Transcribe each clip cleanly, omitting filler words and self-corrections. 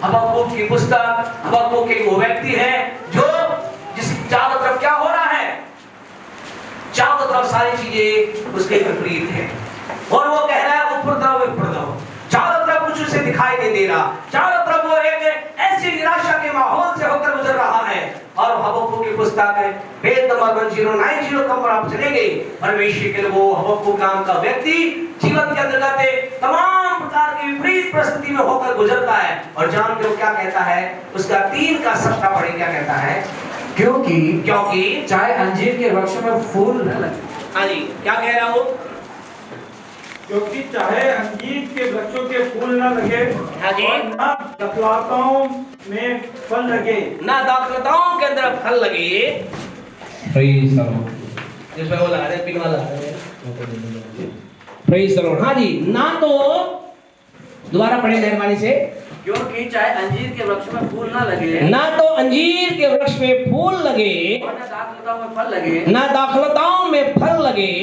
हबक्कुक की पुस्तक, हबक्कुक एक वो व्यक्ति है जो जिसकी चारों तरफ क्या हो रहा है, चारों तरफ सारी चीजें उसके विपरीत है और वो कह रहा है उपद्रव, चारों तरफ कुछ उसे दिखाई नहीं दे रहा, चारों तरफ वो एक ऐसी निराशा के माहौल से होकर गुजर रहा है। और हबक्कुक की पुस्तक है पेज नंबर 1090 पर आप चलेंगे, परमेश्वर के लोगों हबक्कुक नाम का व्यक्ति जीवन के अंतर्गत तमाम प्रकार की विपरीत परिस्थिति में होकर गुजरता है और जानते हो क्या कहता है, उसका 3 का सप्ताह पढ़े क्या कहता है, क्योंकि चाहे अंजीर के वृक्ष में फूल न लगे। हाँ जी, क्या कह रहा हो, क्योंकि चाहे अंजीर के वृक्षों के फूल न लगे, हाँ जी, और ना दाखलताओं में फल लगे, ना दाखलताओं के अंदर फल लगे, प्रेज़ द लॉर्ड, जिसमें वो लगा रहे पिन वाला प्रेज़ द लॉर्ड। हाँ जी, ना तो दोबारा पढ़े मेहरबानी से, क्योंकि चाहे अंजीर के वृक्ष में फूल ना लगे, ना तो अंजीर के वृक्ष में फूल लगे, और ना दाखलताओं में फल लगे, ना दाखलताओं में फल लगे,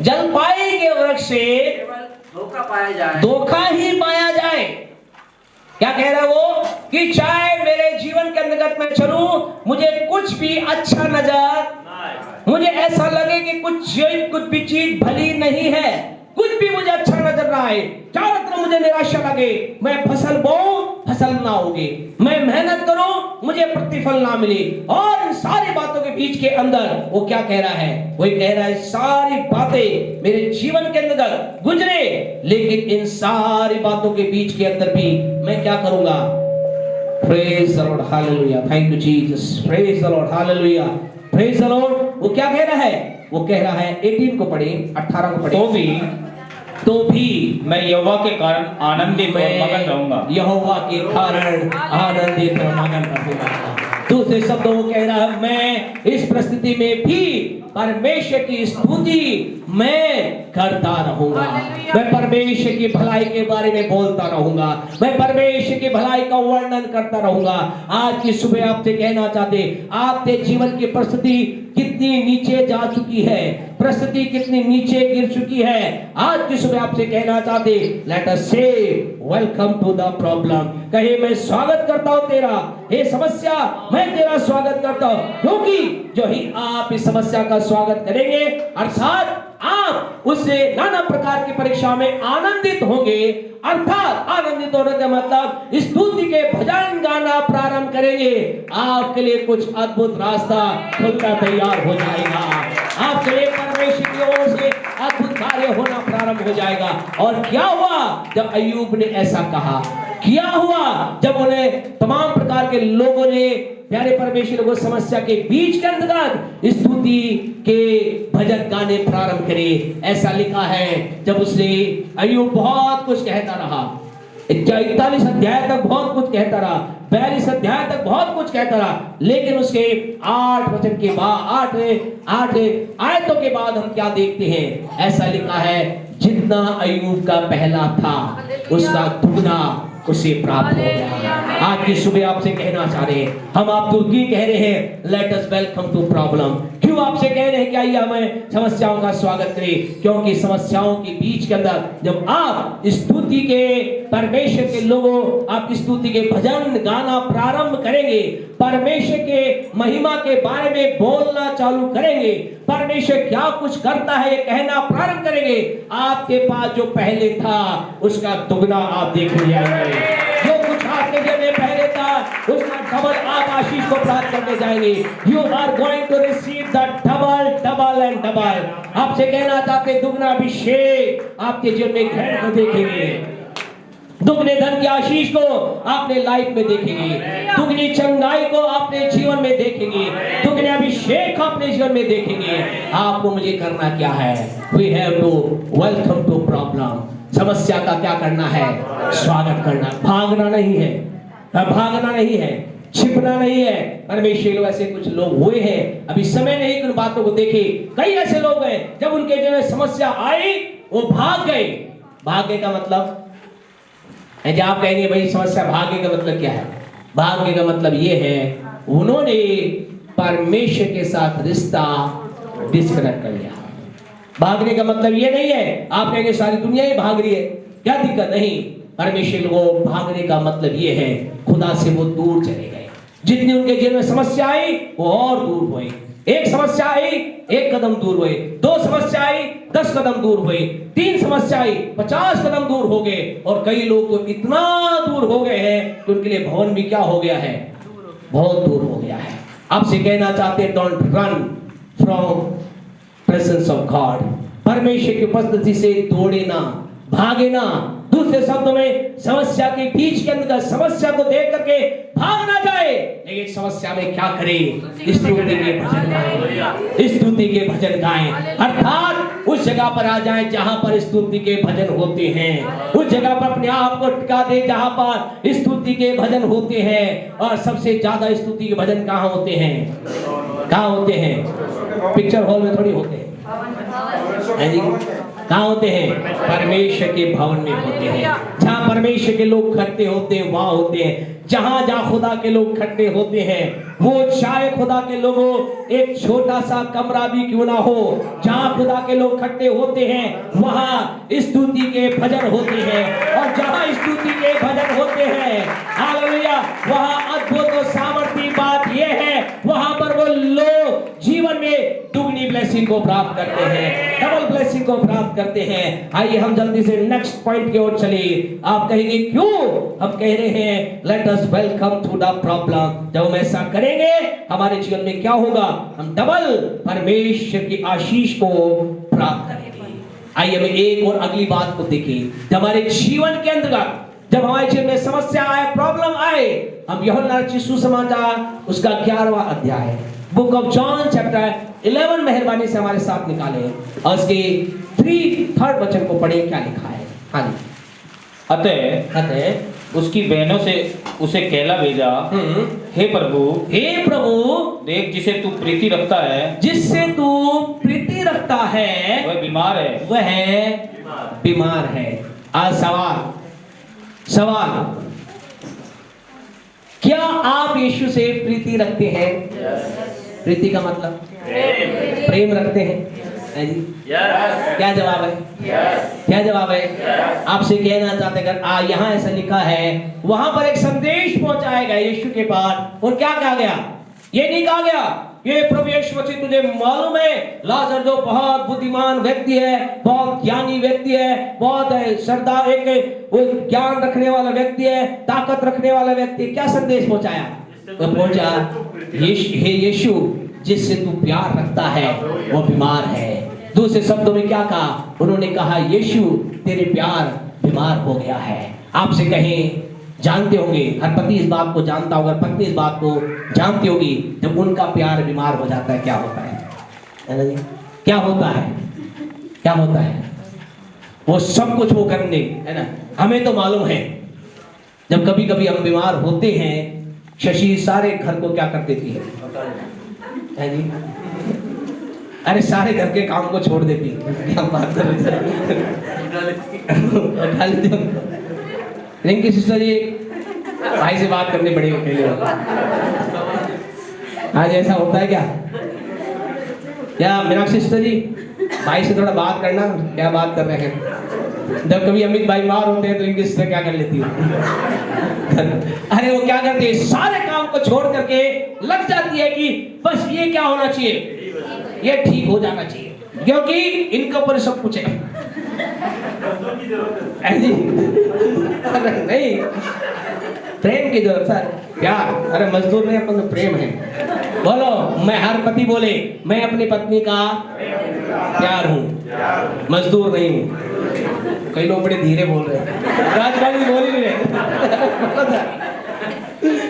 जलपाई के वृक्ष से केवल धोखा पाया जाए, धोखा ही पाया जाए। क्या कह रहा है वो, कि चाहे मेरे जीवन के अंतर्गत मैं चलूं, मुझे कुछ भी अच्छा नजर, मुझे ऐसा लगे कि कुछ भी चीज भली नहीं है, कुछ भी मुझे अच्छा नजर ना आए, चारों तरफ मुझे निराशा लगे, मैं फसल बोऊं फसल ना होगी, मैं मेहनत करूं मुझे प्रतिफल ना मिले, और इन सारी बातों के बीच के अंदर वो क्या कह रहा है, वो कह रहा है सारी बातें मेरे जीवन के अंदर गुजरे, लेकिन इन सारी बातों के बीच के अंदर भी मैं क्या करूंगा, praise the Lord, hallelujah, thank you Jesus, praise the Lord, hallelujah, praise the Lord. वो क्या कह रहा है, वो कह रहा है 18 को पढ़े, 18 को पढ़े, तो भी मैं यहोवा के कारण आनंदित और मगन रहूंगा, यहोवा के कारण आनंदित और मगन रहूंगा। दूसरे शब्दों में कह रहा है मैं इस परिस्थिति में भी परमेश्वर की स्तुति मैं करता रहूंगा, मैं परमेश्वर की भलाई के बारे में बोलता रहूंगा, मैं परमेश्वर की भलाई का वर्णन करता रहूंगा। आज की सुबह आपसे कहना चाहते, आपके जीवन की परिस्थिति कितनी नीचे जा चुकी है, परिस्थिति कितनी नीचे गिर चुकी है, आज की सुबह आपसे कहना चाहते, लेट अस से वेलकम टू द प्रॉब्लम, कहे मैं स्वागत करता हूं तेरा, ये समस्या मैं तेरा स्वागत करता हूं, क्योंकि जो ही आप इस समस्या का स्वागत करेंगे अर्थात आप उससे नाना प्रकार की परीक्षा में आनंदित होंगे, अर्थात आनंदित होने का मतलब स्तुति के भजन गाना प्रारंभ करेंगे, आपके लिए कुछ अद्भुत रास्ता खुलकर तैयार हो जाएगा, आपके लिए परमेश्वर की ओर से अद्भुत कार्य होना प्रारंभ हो जाएगा। और क्या हुआ जब अय्यूब ने ऐसा कहा, क्या हुआ जब उन्हें तमाम प्रकार के लोगों ने प्यारे परमेश्वर को समस्या के बीच के अंतर्गत स्तुति के भजन गाने प्रारंभ करे। ऐसा लिखा है जब उसने अय्यूब बहुत कुछ कहता रहा, 41 अध्याय तक बहुत कुछ कहता रहा, 42 अध्याय तक बहुत कुछ कहता रहा, लेकिन उसके 8 वचन के बाद 8 आयतों के बाद हम क्या देखते हैं, ऐसा लिखा है जितना अय्यूब का पहला था उसका दुगना उसे प्राप्त हो गया। आज की सुबह आपसे कहना चाह रहे हैं, हम आपको क्यों कह रहे हैं let us welcome to problem, क्यों आपसे कह रहे हैं कि आइए हमें समस्याओं का स्वागत करें, क्योंकि समस्याओं के बीच के अंदर जब आप स्तुति के परमेश्वर के लोगों आप स्तुति के भजन गाना प्रारंभ करेंगे, परमेश्वर के महिमा के बारे में बोलना चालू करेंगे, परमेश्वर क्या कुछ करता है ये कहना प्रारंभ करेंगे, आपके पास जो पहले था उसका दुगना आप देखने जाएंगे, जो कुछ आपके जेब में पहले था उसका डबल आप आशीष को प्राप्त करने जाएंगे। You are going to receive the double double and double. आपसे कहना चाहते दुगना अभिषेक आपके जीवन में ग्रहण को देखेंगे, दुगने धन की आशीष को आपने लाइफ में देखेंगे, दुगनी चंगाई को आपने जीवन में देखेंगे, दुगने अभिषेक आपने जीवन में देखेंगे। आपको मुझे करना क्या है, we have to welcome to problem, समस्या का क्या करना है, स्वागत करना, भागना नहीं है, भागना नहीं है, छिपना नहीं है। परमेश्वर लोग ऐसे कुछ लोग हुए हैं, अभी समय नहीं कि उन बातों को देखे, कई ऐसे लोग हैं जब उनके जीवन में समस्या आई वो भाग गए। भागने का मतलब जब आप कहेंगे भाई समस्या भागने का मतलब क्या है, भागने का मतलब ये है उन्होंने परमेश्वर के साथ रिश्ता डिस्कनेक्ट कर लिया। भागने का मतलब ये नहीं है आप कहेंगे सारी दुनिया ही भाग रही है, क्या दिक्कत नहीं, परमेश्वर को भागने का मतलब ये है खुदा से वो दूर चले गए। जितनी उनके जीवन में समस्या आई वो और दूर हुए। एक समस्या आई 1 कदम दूर हुए, 2 समस्या आई 10 कदम दूर हुए, 3 समस्या आई 50 कदम दूर हो गए, और कई लोग तो इतना दूर हो गए हैं कि उनके लिए भवन भी क्या हो गया है, बहुत दूर हो गया है। आपसे कहना चाहते हैं don't run from presence of God. परमेश्वर की उपस्थिति से दौड़े ना, भागे ना। दूसरे शब्दों में समस्या के बीच के अंदर समस्या को देख करके भाग ना जाए, लेकिन समस्या में क्या करें, स्तुति के भजन गाएं, स्तुति के भजन गाएं। अर्थात उस जगह पर आ जाएं जहां पर स्तुति के भजन होते हैं, उस जगह पर अपने आप को टिका दे जहां पर स्तुति के भजन होते हैं। और सबसे ज्यादा स्तुति के भजन कहां होते हैं, कहां होते हैं? पिक्चर हॉल में थोड़ी होते हैं, कहाँ होते हैं? परमेश्वर के भवन में होते हैं। जहाँ परमेश्वर के लोग इकट्ठे होते हैं वहां होते हैं। जहाँ जहाँ खुदा के लोग इकट्ठे होते हैं, वो चाहे खुदा के लोगों एक छोटा सा कमरा भी क्यों ना हो, जहाँ खुदा के लोग इकट्ठे होते हैं वहाँ स्तुति के भजन होते हैं। और जहाँ स्तुति के भजन होते हैं, हालेलुया, वहाँ अद्भुत और सामर्थी बात यह है, वहाँ पर वो लोग जीवन में दुगनी ब्लेसिंग को प्राप्त करते हैं, डबल ब्लेसिंग को प्राप्त करते हैं। आइए हम जल्दी से नेक्स्ट पॉइंट की ओर चलिए। आप कहेंगे क्यों हम कह रहे हैं let us welcome to the problem. जब हम ऐसा करेंगे हमारे जीवन में क्या होगा, हम डबल परमेश्वर की आशीष को प्राप्त करेंगे। आइए हम एक और अगली बात को देखें। जब हमारे जीवन के अंतर्गत जब हमारे जीवन में समस्या आए, प्रॉब्लम आए, हम यूहन्ना रचित सुसमाचार उसका 11वां अध्याय बुक ऑफ जॉन चैप्टर 11 मेहरबानी से हमारे साथ निकाले और उसके 3 वचन को पढ़े। क्या लिखा है? हाँ जी। अतः उसकी बहनों से उसे कहला भेजा, हे प्रभु देख जिसे तू प्रीति रखता है, जिससे तू प्रीति रखता है वह बीमार है, वह बीमार है। आज सवाल क्या आप यीशु से प्रीति रखते हैं? प्रीति का मतलब प्रेम रखते हैं जी? क्या जवाब है? क्या जवाब है? आपसे कहना चाहते अगर यहाँ ऐसा लिखा है, वहां पर एक संदेश पहुंचाया गया यीशु के पास, और क्या कहा गया? ये नहीं कहा गया ये प्रभु यीशु मसीह तुझे मालूम है लाजर जो बहुत बुद्धिमान व्यक्ति है, बहुत ज्ञानी व्यक्ति है, बहुत सरदार एक वो ज्ञान रखने वाला व्यक्ति है, ताकत रखने वाला व्यक्ति, क्या संदेश पहुंचाया? तो पहुंचा यीशु जिससे तू प्यार रखता है वो बीमार है। दूसरे शब्दों में क्या कहा? उन्होंने कहा यीशु तेरे प्यार बीमार हो गया है। आपसे कहें, जानते होंगे, हर पति इस बात को जानता होगा, पत्नी इस बात को जानती होगी, जब उनका प्यार बीमार हो जाता है क्या होता है ना जी? क्या होता है? क्या होता है? वो सब कुछ वो करने, है ना, हमें तो मालूम है जब कभी कभी हम बीमार होते हैं, शशि सारे घर को क्या कर देती है जी? अरे सारे घर के काम को छोड़ देती है। क्या बात कर रहे हैं? रिंकी सिस्टर जी भाई से बात करनी पड़ेगी पहले। आज ऐसा होता है क्या मीनाक्षी सिस्टर जी भाई से थोड़ा बात करना, क्या बात कर रहे हैं? जब कभी अमित भाई बीमार होते हैं तो रिंकी सिस्टर क्या कर लेती है? अरे वो क्या करती है, सारे काम को छोड़ करके लग जाती है कि बस ये क्या होना चाहिए, ये ठीक हो जाना चाहिए, क्योंकि इनके ऊपर सब कुछ है। नहीं, प्रेम की जरूरत है, प्यार। अरे मजदूर नहीं, अपन तो प्रेम है। बोलो, मैं हर पति बोले मैं अपनी पत्नी का प्यार हूँ, मजदूर नहीं हूँ। कई लोग बड़े धीरे बोल रहे हैं, राजबाड़ी बोल ही नहीं रहे।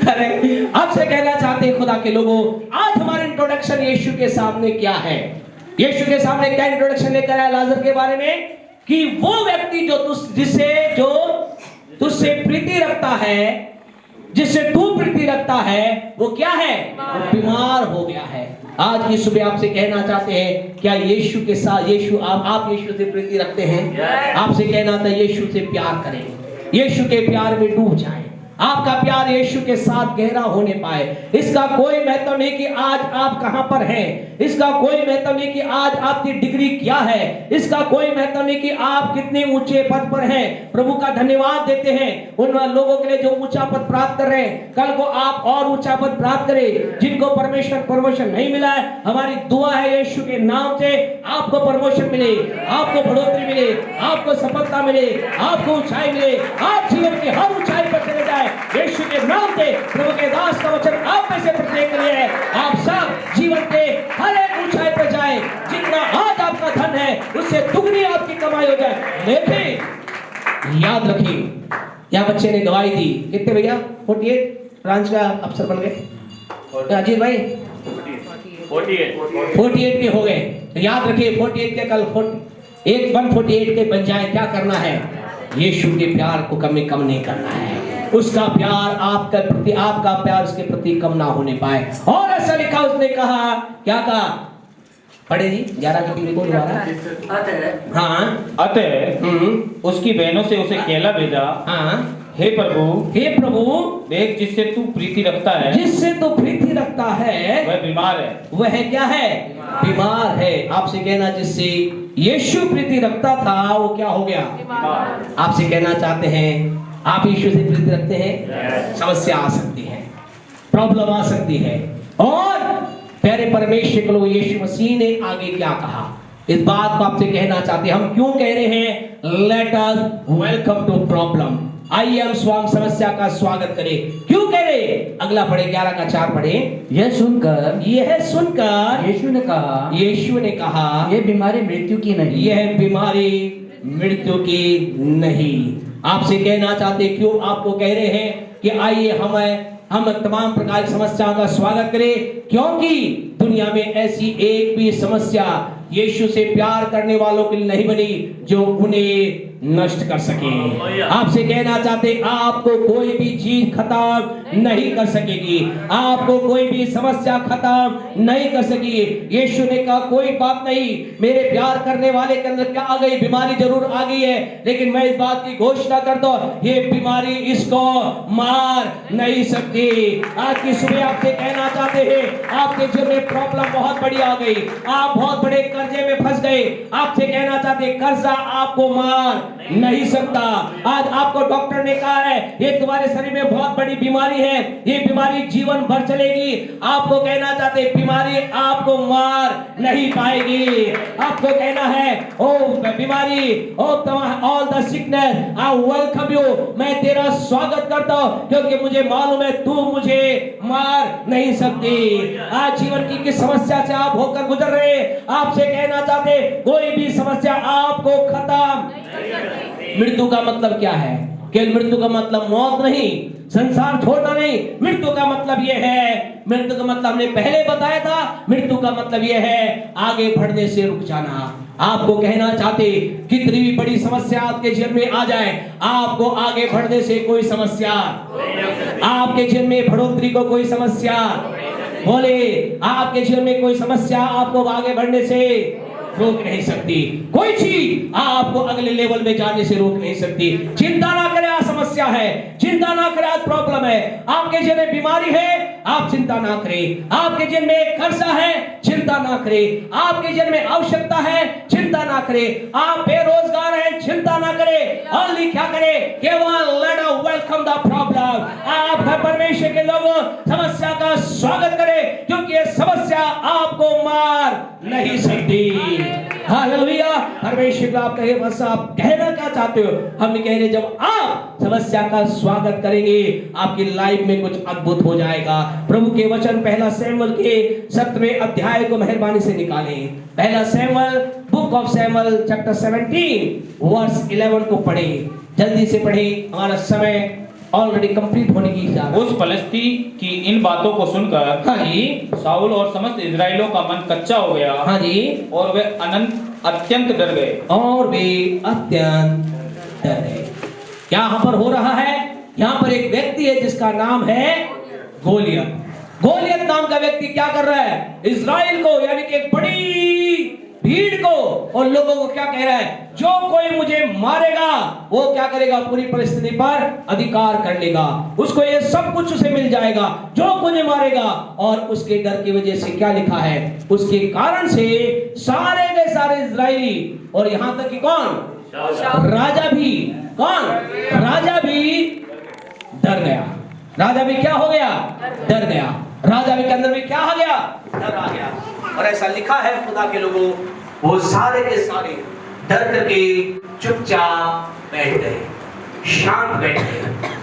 अरे आपसे कहना चाहते हैं खुदा के लोगों, आज हमारा इंट्रोडक्शन यीशु के सामने क्या है? यीशु के सामने क्या इंट्रोडक्शन लेकर आया लाजर के बारे में? कि वो व्यक्ति जो तुझसे प्रीति रखता है, जिससे तू प्रीति रखता है, वो क्या है? वो बीमार हो गया है। आज की सुबह आपसे कहना चाहते हैं, क्या यीशु के साथ आप यीशु से प्रीति रखते हैं? आपसे कहना था यीशु से प्यार करें, यीशु के प्यार में डूब जाएं, आपका प्यार यीशु के साथ गहरा होने पाए। इसका कोई महत्व नहीं कि आज आप कहां पर हैं, इसका कोई महत्व नहीं कि आज आपकी डिग्री क्या है, इसका कोई महत्व नहीं कि आप कितने ऊंचे पद पर हैं। प्रभु का धन्यवाद देते हैं उन लोगों के लिए जो ऊंचा पद प्राप्त कर रहे हैं। कल को आप और ऊंचा पद प्राप्त करें। जिनको परमेश्वर प्रमोशन नहीं मिला है, हमारी दुआ है यीशु के नाम से आपको प्रमोशन मिले, आपको बढ़ोतरी मिले, आपको सफलता मिले, आपको ऊंचाई मिले, आप जीवन की हर ऊंचाई पर चले जाए यीशु के नाम से। प्रभु के दास का वचन आप में से प्रत्येक के लिए है। आप सब जीवन के हर एक ऊंचाई पर जाए। जितना आज आपका धन है उससे दुगनी आपकी कमाई हो जाए। लेकिन याद रखिए, यह बच्चे ने गवाही दी। कितने भैया? 48 ब्रांच का अफसर बन गए अजीत भाई। 48 के हो गए। तो याद रखिए 48 के कल 148 के बन जाए। क्या करना है? यीशु के प्यार को कम नहीं करना है। उसका प्यार आपका प्रति, आपका प्यार उसके प्रति कम ना होने पाए। और ऐसा लिखा, उसने कहा, क्या कहा? पढ़े जी 11 की टीवी को दोबारा। हाँ अतः उसकी बहनों से उसे कहला भेजा, हाँ, हे प्रभु देख, जिससे तू प्रीति रखता है, जिससे तो प्रीति रखता है वह बीमार है। वह क्या है? बीमार है। आपसे कहना, जिससे यीशु प्रीति रखता था वो क्या हो गया? आपसे कहना चाहते हैं, आप यीशु से प्रीति रखते हैं, समस्या आ सकती है, प्रॉब्लम आ सकती है। और प्यारे परमेश्वर के लोग, यीशु मसीह ने आगे क्या कहा, इस बात को आपसे कहना चाहते हैं। हम क्यों कह रहे हैं let us welcome to problem, आइए हम स्वाम समस्या का स्वागत करें। क्यों कह रहे? अगला पढ़े, 11 का 4 पढ़े। यह सुनकर यीशु ने कहा यह बीमारी मृत्यु की नहीं, यह बीमारी मृत्यु की नहीं। आपसे कहना चाहते, क्यों आपको कह रहे हैं कि आइए हम तमाम प्रकार की समस्याओं का स्वागत करें, क्योंकि दुनिया में ऐसी एक भी समस्या यीशु से प्यार करने वालों के लिए नहीं बनी जो उन्हें नष्ट कर सके। आपसे कहना चाहते, आपको कोई भी चीज खत्म नहीं कर सकेगी, आपको कोई भी समस्या खत्म नहीं कर सकेगी। यीशु ने कहा कोई बात नहीं, मेरे प्यार करने वाले के अंदर क्या आ गई? बीमारी जरूर आ गई है, लेकिन मैं इस बात की घोषणा कर दो, ये बीमारी इसको मार नहीं सकती। आज की सुबह आपसे कहना चाहते हैं, आपके जीवन में प्रॉब्लम बहुत बड़ी आ गई, आप बहुत बड़े कर्जे में फंस गए। आपसे कहना चाहते, कर्जा आपको मार नहीं सकता। आज आपको डॉक्टर ने कहा है ये तुम्हारे शरीर में बहुत बड़ी बीमारी है, ये बीमारी जीवन भर चलेगी। आपको कहना चाहते, बीमारी आपको मार नहीं पाएगी। आपको कहना है, ओ बीमारी, O all the sickness I welcome you, मैं तेरा स्वागत करता हूं, क्योंकि मुझे मालूम है तू मुझे मार नहीं सकती। आज जीवन की किस समस्या से आप होकर गुजर रहे, आपसे कहना चाहते, कोई भी समस्या आपको खत्म। मृत्यु का मतलब क्या है? कि मृत्यु का मतलब मौत नहीं, संसार छोड़ना नहीं। मृत्यु का मतलब यह है, मृत्यु का मतलब हमने पहले बताया था, मृत्यु का मतलब यह है आगे बढ़ने से रुक जाना। आपको कहना चाहते, कितनी भी बड़ी समस्या आपके जीवन में आ जाए, आपको आगे बढ़ने से कोई समस्या, आपके जीवन में बढ़ोतरी को कोई समस्या, बोले आपके जीवन में कोई समस्या आपको आगे बढ़ने से रोक नहीं सकती। कोई चीज आपको अगले लेवल में जाने से रोक नहीं सकती। चिंता ना करें, आज समस्या है, चिंता ना करें, आज प्रॉब्लम है, आपके जीवन में बीमारी है, आप चिंता ना करें। आपके जीवन में कर्जा है, चिंता ना करें। आपके जीवन में आवश्यकता है, चिंता ना करें। आप बेरोजगार हैं, चिंता ना करें। ओनली क्या करें? केवल late us welcome the problem. आप परमेश्वर के लोगों समस्या का स्वागत करें, क्योंकि ये समस्या आपको मार नहीं सकती। हालेलुया। परमेश्वर को आप कहे, बस आप कहना क्या चाहते हो? हम कह रहे, जब आप समस्या का स्वागत करेंगे, आपकी लाइफ में कुछ अद्भुत हो जाएगा। प्रभु के वचन 1 शमूएल के 7वें अध्याय को मेहरबानी से निकालें। 1 शमूएल, बुक ऑफ शमूएल चैप्टर 17 वर्स 11 को पढ़ें। जल्दी से पढ़ें, हमारा समय ऑलरेडी कंप्लीट होने की इजाजत। उस फलिस्ती की इन बातों को सुनकर हाँ जी, शाऊल और समस्त इजराइलियों का मन कच्चा हो गया। हाँ जी, और वे अत्यंत डर गए। और वे अत्यंत डर गए। क्या यहाँ पर हो रहा है? यहाँ पर एक व्यक्ति है जिसका नाम है गोलियत। गोलियत नाम का व्यक्ति क्या कर रहा है? इजराइल को, यानी कि एक बड़ी भीड़ को और लोगों को क्या कह रहा है, जो कोई मुझे मारेगा वो क्या करेगा, पूरी परिस्थिति पर अधिकार कर लेगा, उसको ये सब कुछ उसे मिल जाएगा जो मुझे मारेगा। और उसके डर की वजह से क्या लिखा है, उसके कारण से सारे के सारे इजरायली और यहां तक कि कौन, राजा भी, कौन, राजा भी डर गया। राजा भी क्या हो गया, डर गया। राजा भी के अंदर भी क्या आ गया, डर आ गया। और ऐसा लिखा है खुदा के लोगों, वो सारे के सारे डर करके चुपचाप बैठ गए, शांत बैठ गए।